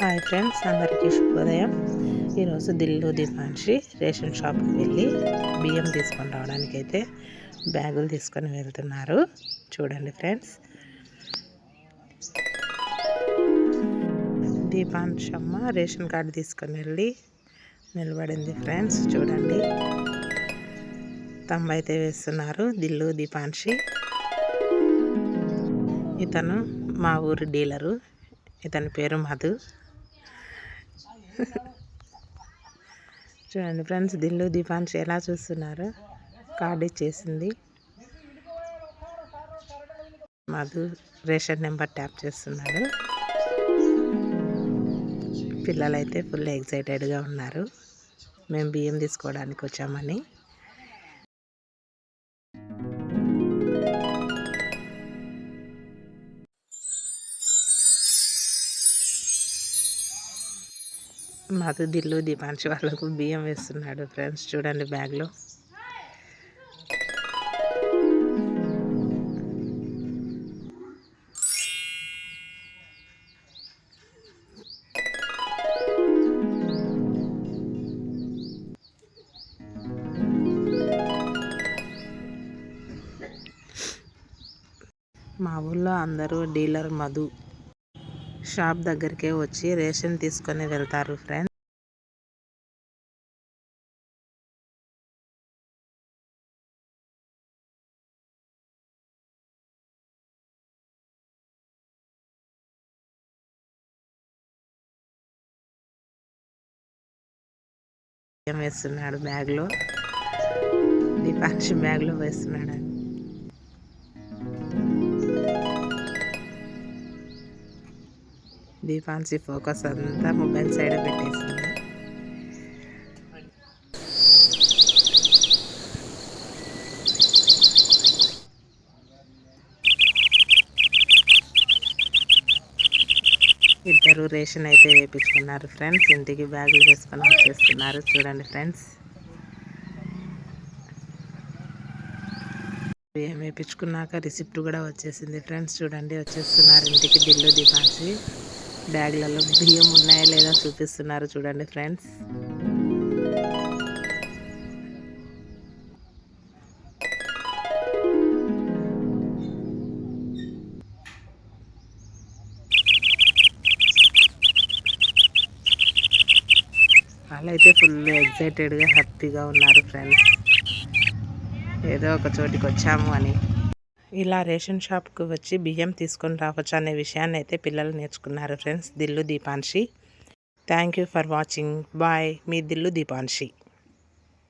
Hi friends, అందరికీ శుభోదయం. ఈరోజు దిల్లు దీపాంశి రేషన్ షాప్కి వెళ్ళి బియ్యం తీసుకొని రావడానికి అయితే బ్యాగులు తీసుకొని వెళ్తున్నారు. చూడండి ఫ్రెండ్స్, దీపాంశమ్మ రేషన్ కార్డు తీసుకొని వెళ్ళి నిలబడింది. ఫ్రెండ్స్ చూడండి, తమ్మ అయితే వేస్తున్నారు దిల్లు దీపాంశి. ఇతను మా ఊరి డీలరు, ఇతని పేరు మధు. చూడండి ఫ్రెండ్స్, దిల్లు దీపాంశి ఎలా చూస్తున్నారు. కార్డు ఇచ్చేసింది. మధు రేషన్ నెంబర్ ట్యాప్ చేస్తున్నాడు. పిల్లలైతే ఫుల్ ఎక్సైటెడ్గా ఉన్నారు, మేము బియ్యం తీసుకోవడానికి వచ్చామని. మధు దిల్లు దీపాంశి వాళ్ళకు బియ్యం వేస్తున్నాడు. ఫ్రెండ్స్ చూడండి, బ్యాగ్లో మా ఊళ్ళో అందరూ డీలర్ మధు షాప్ దగ్గరికే వచ్చి రేషన్ తీసుకొని వెళ్తారు. ఫ్రెండ్స్ బియ్యం వేస్తున్నాడు బ్యాగ్లో, దీపాంశి బ్యాగ్లో వేస్తున్నాడు. దీపాంశి ఫోకస్ అంతా మొబైల్ సైడ్ పెట్టేసింది. ఇద్దరు రేషన్ అయితే వేయించుకున్నారు. ఫ్రెండ్స్ ఇంటికి బ్యాగులు వేసుకొని వచ్చేస్తున్నారు. చూడండి ఫ్రెండ్స్, బియ్యం వేయించుకున్నాక రిసిప్ట్ కూడా వచ్చేసింది. ఫ్రెండ్స్ చూడండి, వచ్చేస్తున్నారు ఇంటికి దిల్లు దీపాంశి. బ్యాగ్లలో బియ్యం ఉన్నాయా లేదా చూపిస్తున్నారు. చూడండి ఫ్రెండ్స్, వాళ్ళైతే ఫుల్ ఎక్సైటెడ్గా హ్యాపీగా ఉన్నారు. ఫ్రెండ్స్ ఏదో ఒక చోటికి వచ్చాము అని. ఇలా రేషన్ షాప్కి వచ్చి బియ్యం తీసుకొని రావచ్చు అనే విషయాన్ని అయితే పిల్లలు నేర్చుకున్నారు. Friends Dillu Deepanshi. Thank you for watching. Bye, మీ దిల్లు దీపాంశి.